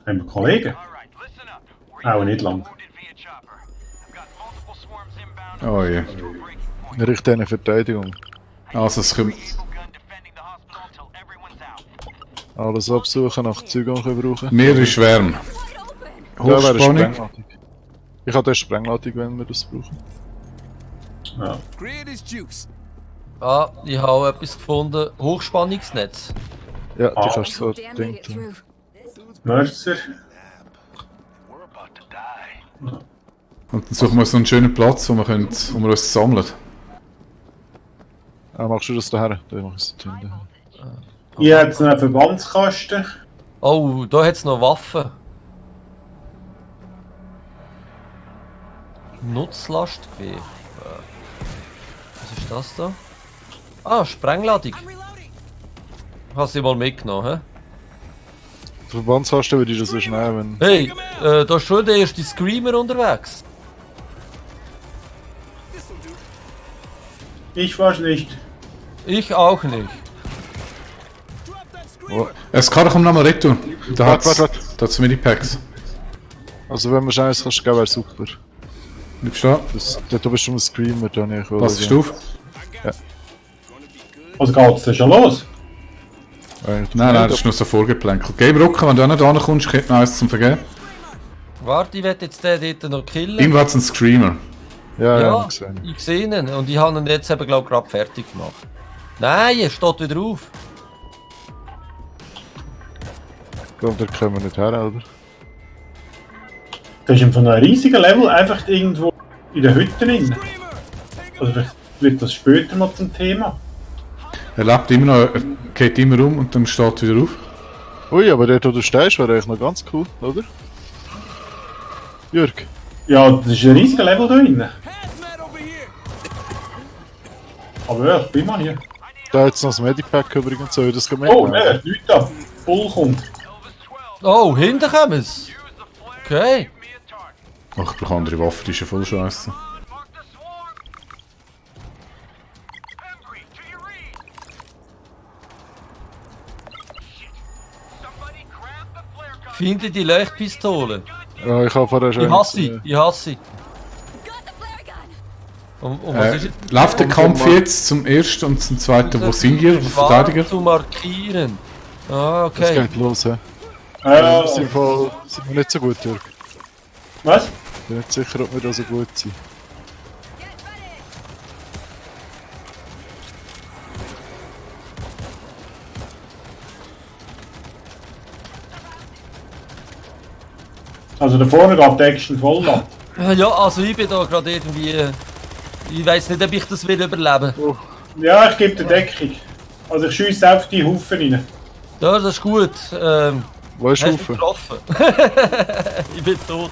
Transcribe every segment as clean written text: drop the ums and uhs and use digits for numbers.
Haben wir Kollegen? Auch nicht lang. Oh je. Richte eine Verteidigung. Also es kommt... Alles absuchen, nach Zügen können brauchen. Mehrere Schwärme. Da wäre Hochspannung. Sprengladung. Ich habe eine Sprengladung, wenn wir das brauchen. Ja. Ah, ich habe etwas gefunden. Hochspannungsnetz. Ja, Ah. du kannst so Damn Ding it, tun. Mercer. Und dann suchen wir so einen schönen Platz, wo wir uns sammeln. Ah, machst du das daher? Da mach ich es hinten. Hier hat es noch einen Verbandskasten. Oh, da hat es noch Waffen. Nutzlastgewehr. Was ist das da? Ah, Sprengladung. Ich habe sie mal mitgenommen. He? Verbandskasten würde ich das so schnell, wenn... Hey, da ist schon der erste Screamer unterwegs. Ich weiß nicht. Ich auch nicht. Es kann doch nochmal retour. Da Warte. hat's Medipacks. Also wenn wir schnell eins kannst geben, wäre super. Bleibst du da? Du bist schon ein Screamer, dann ich will... Passest du auf? Also geht's denn schon los? Nein, das ist nur so vorgeplänkelt. Geh Rücken, wenn du nicht ankommst, ich hätte noch eins zum Vergeben. Warte, ich werde jetzt den dort noch killen. Irgendwo hat's einen Screamer. Ja, Ja, gesehen. ich sehe ihn. Und ich habe ihn jetzt eben, glaube ich, gerade fertig gemacht. Nein, er steht wieder auf. Ich glaube, da kommen wir nicht her, oder? Das ist von einem riesigen Level einfach irgendwo in der Hütte drin. Also vielleicht wird das später noch zum Thema. Er lebt immer noch, er geht immer um und dann steht er wieder auf. Ui, aber dort, wo du stehst, wäre eigentlich noch ganz cool, oder? Jörg? Ja, das ist ein riesiger Level da drin. Aber ja, ich bin mal hier. Da hat es noch das Medipack übrigens, soll ich das Oh, mitnehmen? nein, Leute da. Bull kommt. Oh, hinten kommen sie. Okay. Ach, ich brauche andere Waffen, die ist ja voll scheiße. Finde die Leuchtpistole. Ja, ich habe vorher schon... Ich hasse sie, ich hasse sie. Got the flare gun. Und was ist jetzt? Läuft der Kampf jetzt zum ersten und zum zweiten? Wo sind wir? Verteidiger? Zu markieren. Ah, Das okay. geht los, hä? Wir sind, Äh, voll, sind wir nicht so gut, Jörg. was? Ich bin nicht sicher, ob wir da so gut sind. Also da vorne geht die Action voll ab. Ja, also ich bin da gerade irgendwie... Ich weiß nicht, ob ich das will überleben. Ja, ich gebe dir Deckung. Also ich schiesse auf die Haufen rein. Ja, das ist gut. Wo ist Hast du mich Haufen? getroffen? Ich bin tot.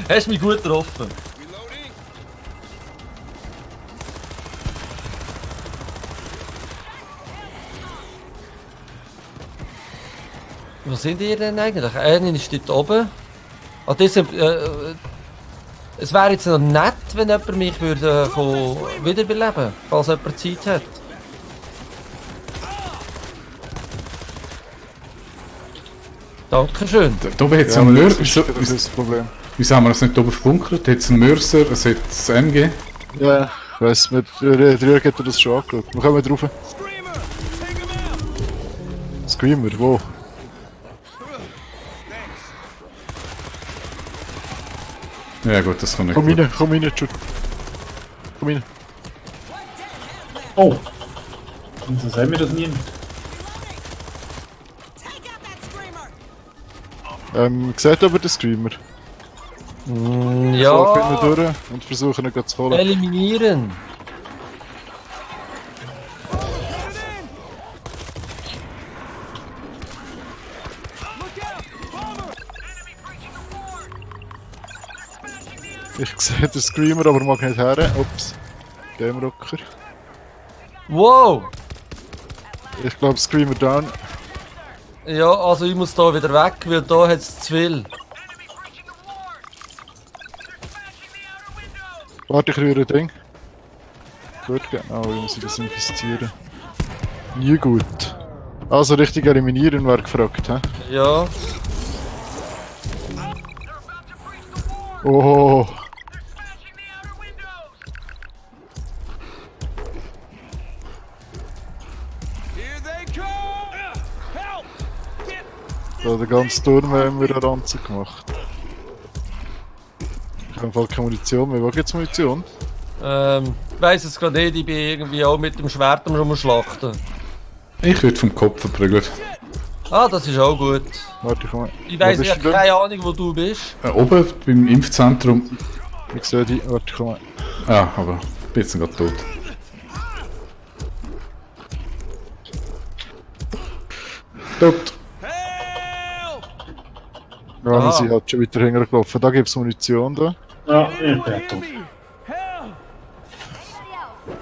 Hast mich gut getroffen. Wo sind ihr denn eigentlich? Einer ist dort oben. Ah, das, es wäre jetzt noch nett, wenn jemand mich würde, wiederbeleben, falls jemand Zeit hat. Dankeschön. Da oben hat es Ja, einen aber Mörser. das ist das Problem. Wieso haben wir das nicht oben verbunkert? Da hat es einen Mörser, es hat das MG. Ja, ich weiss, mit Jörg hat er das schon angeschaut. Wir kommen drauf. Screamer, wo? Ja gut, das kann nicht Komm gut. rein, Jude. Komm rein. Oh. Und so sehen wir das nie. Seht aber den Screamer. Ja, So, finden durch und versuchen ihn zu holen. eliminieren. Ich sehe den Screamer, aber mag nicht her. Ups. Game Rocker. Wow! Ich glaube Screamer down. Ja, also ich muss da wieder weg, weil da hat es zu viel. Warte, ich rühre ein Ding. Gut, genau, ich muss das infizieren. Nie gut. Also richtig eliminieren wäre gefragt, hä? Ja. Oh, da den ganzen Turm haben wir eine Ranze gemacht. Ich habe im Fall keine Munition mehr. Wo gibt's Munition? Weiss es gerade nicht, ich bin irgendwie auch mit dem Schwert am Rumschlachten. Ich würde vom Kopf verprügelt. Ah, das ist auch gut. Warte, ich komme. Ich weiss, Wo ich bist habe du denn? keine Ahnung, wo du bist. Oben beim Impfzentrum. Ich sehe dich. Warte, ich komme. Ah, aber ich bin jetzt gerade tot. Tot. Ja, Aha. wir sind halt schon wieder hingelaufen. Da gibt's Munition da. Ja, ich bin tot.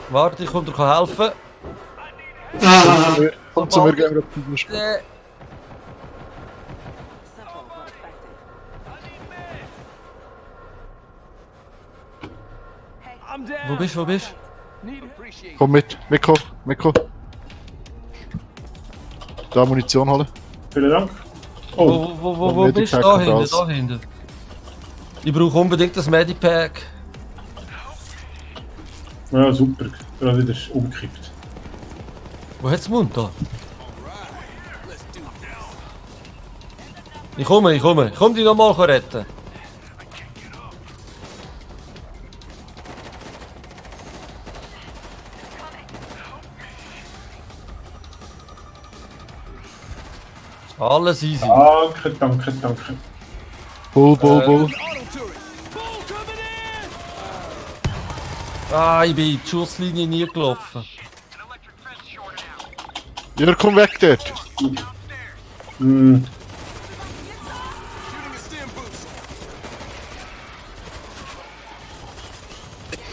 Warte, ich komme dir helfen. Komm zu mir, gehen wir auf die Dusch. Äh, wo bist du, wo bist du? Komm mit, Mikko, Mikko. Da Munition holen. Vielen Dank. Wo, Oh, wo Und bist du? Medipack Da und hinten, alles. da hinten. Ich brauche unbedingt das Medipack. ja, super. Gerade wieder umgekippt. Wo hat's Mund da? Ich komme. Ich komm dich nochmal retten. Alles easy. Danke, danke, danke. Bull, Bull, Bull. Ah, ich bin in die Schusslinie nie gelaufen. Ja, komm weg dort. Hm,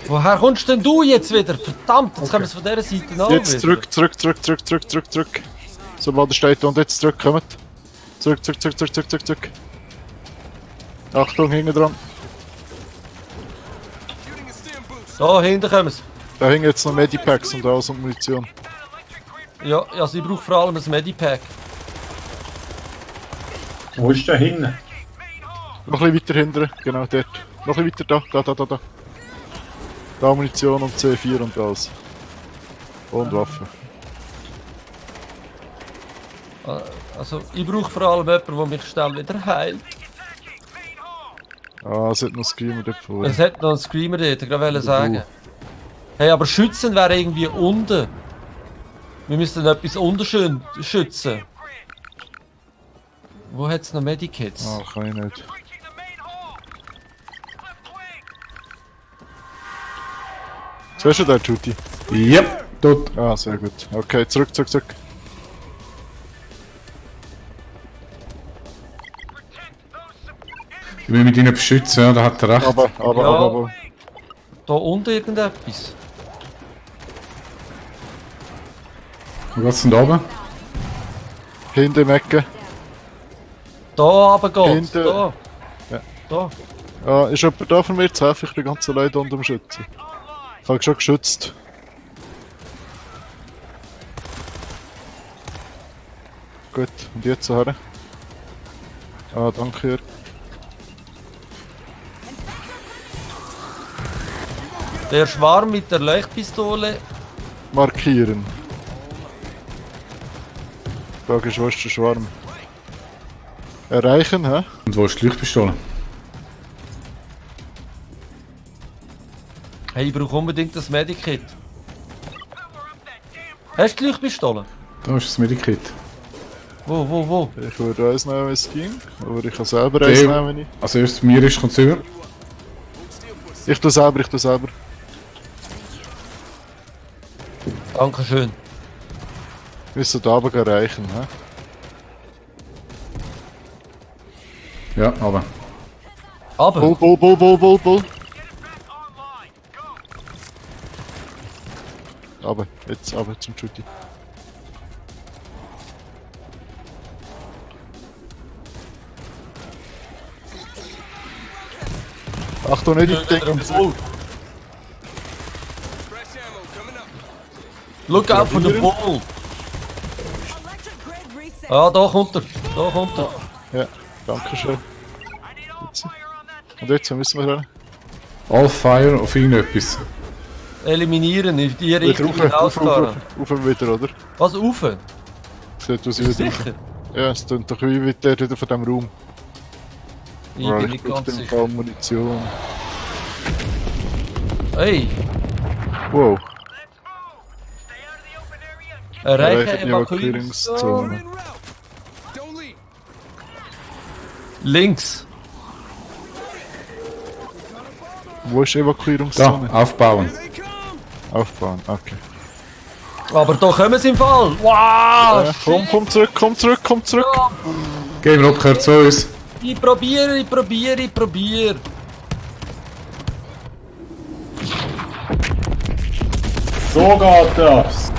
Woher kommst denn du jetzt wieder? Verdammt, jetzt können wir es von dieser Seite nach. Jetzt zurück, zurück, zurück, zurück, zurück, zurück, zurück. Sobald er steht und jetzt zurück, kommt. Zurück, zurück, zurück, zurück, zurück, zurück, zurück. Achtung, hinten dran. Da hinten kommen sie. Da hängen jetzt noch Medipacks und alles und Munition. Ja, also ich brauche vor allem ein Medipack. wo ist der hin? Noch ein bisschen weiter hinten, genau dort. Noch ein bisschen weiter da. Da Munition und C4 und alles. Und Waffen. Also ich brauche vor allem jemanden, der mich schnell wieder heilt. Ah, es hat noch Screamer dort vorne. Es hat noch einen Screamer dort, ich wollte sagen. Hey, aber schützen wäre irgendwie unten. Wir müssen etwas unten schützen. Wo hat es noch Medikits? Ah, kann ich nicht. Siehst du da, Juti? Yep, tot. Ah, sehr gut. Okay, zurück, zurück, zurück. Ich will mit ihnen beschützen, ja, da hat er recht. Aber. Da unten irgendetwas. Wo geht's denn da oben? Hinten im Ecke. Da runter geht's. Hinten. Da. Ja. Da. Ah, ist jemand da von mir zu helfen? Ich bin ganz allein da unter dem Schützen. Ich habe schon geschützt. Gut, und jetzt so her. Ah, danke Jörg. Der Schwarm mit der Leuchtpistole. Markieren. Die Frage ist, wo ist der Schwarm? Erreichen, hä? Und wo ist die Leuchtpistole? Hey, ich brauche unbedingt das Medikit. Hast du die Leuchtpistole? Da ist das Medikit. Wo? Ich würde eins nehmen, wenn es ging. Aber ich kann selber eins nehmen, wenn ich... Als erstes mir ist, kommt über. Ich tu selber. Dankeschön. Wir müssen da oben erreichen, hä? Ja, aber. Aber. Bull. Aber, jetzt aber zum Juti. Achtung, nicht ich denke. Look out for the ball. Ah, da kommt er. Da kommt er. Ja, danke schön. Jetzt. Und jetzt, wo müssen wir rennen? All Fire auf irgendetwas. Eliminieren, in die Wieder Richtung rausfahren. rauf wieder, oder? Was, rauf? Sieht aus wie wieder rauf. Sicher? Ja, es klingt doch wie wieder von diesem Raum. Ich bin nicht ganz dem sicher. Fall Munition. Hey, Wow, erreiche erreichen die Evakuierungszone. Evakuierungszone. Links. Wo ist die Da, Evakuierungszone? aufbauen. Aufbauen, okay. Aber da kommen sie im Fall. Wow! Ja, komm zurück, komm zurück, komm zurück! Game Rock gehört zu uns. Ich probiere. So geht das.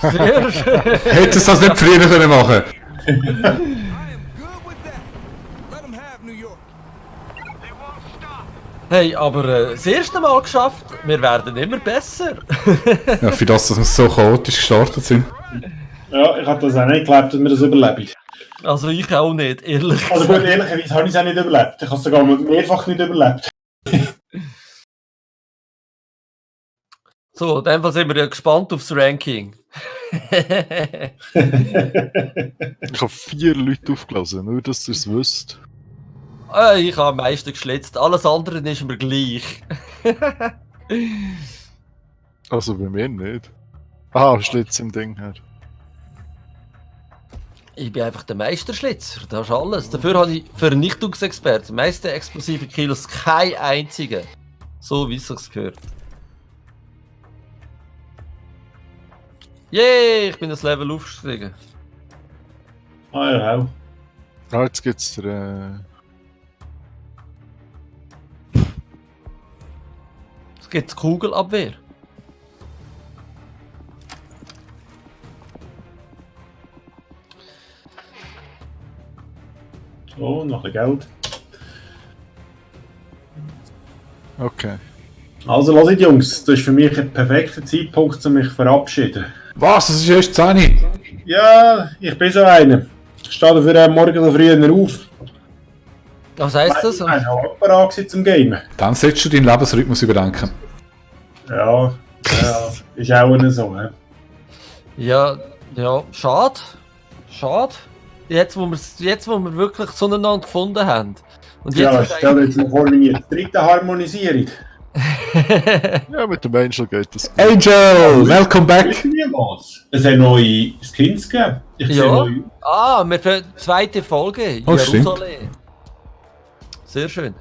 Sehr schön. Hättest du das nicht früher können machen? I am good with that. Let them have New York. Hey, aber das erste Mal geschafft. Wir werden immer besser. Ja, für das, dass wir so chaotisch gestartet sind. Ja, ich habe das auch nicht geglaubt, dass wir das überleben. Also ich auch nicht, ehrlich. Also gut, ehrlicherweise habe ich es auch nicht überlebt. Ich habe es sogar mehrfach nicht überlebt. So, in dem Fall sind wir ja gespannt aufs Ranking. Ich habe 4 Leute aufgelassen, nur dass ihr es wisst. Ich habe am meisten geschlitzt, alles andere ist mir gleich. Also bei mir nicht. Ah, Schlitz im Ding her. Ich bin einfach der Meisterschlitzer, das ist alles. Dafür habe ich Vernichtungsexperte, meiste explosive Kilos, kein einziger. So wie es sich gehört. Yay, ich bin das Level aufgestiegen. Ah ja, auch. Ah, jetzt gibt's der... Es gibt Kugelabwehr. Oh, noch ein Geld. Okay. Also, hört Jungs, das ist für mich ein perfekter Zeitpunkt, um mich zu verabschieden. Was? Das ist erst 10. Ja, ich bin so einer. Ich stehe dafür morgen so früher auf. Was heisst das? Ich bin auch parat gewesen zum Gamen. Dann solltest du deinen Lebensrhythmus überdenken. Ja, ist auch nicht so. He? Ja, schade. Schade. Jetzt, wo wir wirklich zueinander gefunden haben. Und jetzt Ja, ist stell dir jetzt mal vor, wie ihr dritte Harmonisierung. Ja, mit dem Angel geht das. Angel, welcome back! Irgendwie was. Es hat neue Skins gegeben. Ich sehe Ja. neue. Wir für die zweite Folge. Oh, stimmt. Jerusalem. Sehr schön.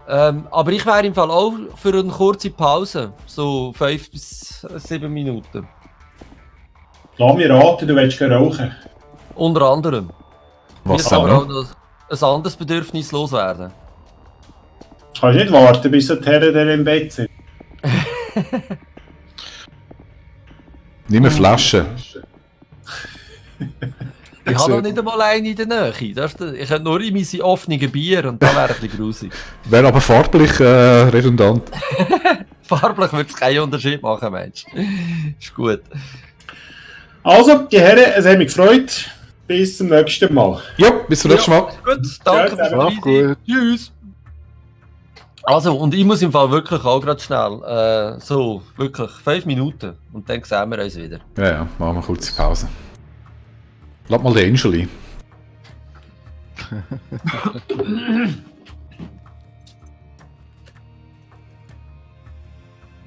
Aber ich wäre im Fall auch für eine kurze Pause. So 5 bis 7 Minuten. Lass mich raten, du willst gerne rauchen. Unter anderem. Was Wir haben wir aber noch? auch noch ein anderes Bedürfnis loswerden. Kannst nicht warten, bis die Herren dann im Bett sind. Nimm eine Flasche. Ich habe noch nicht einmal eine in der Nähe. Ich hätte nur in meine offenen Bier und da wäre ein bisschen grusig. Wäre aber farblich redundant. Farblich würde es keinen Unterschied machen, Mensch. Ist gut. Also, die Herren, es hat mich gefreut. Bis zum nächsten Mal. Ja, bis zum nächsten Mal. Gut, danke Ja, fürs mach gut. Tschüss. Also, und ich muss im Fall wirklich auch gerade schnell, so, wirklich 5 Minuten und dann sehen wir uns wieder. Ja, machen wir eine kurze Pause. Lass mal den Angel ein.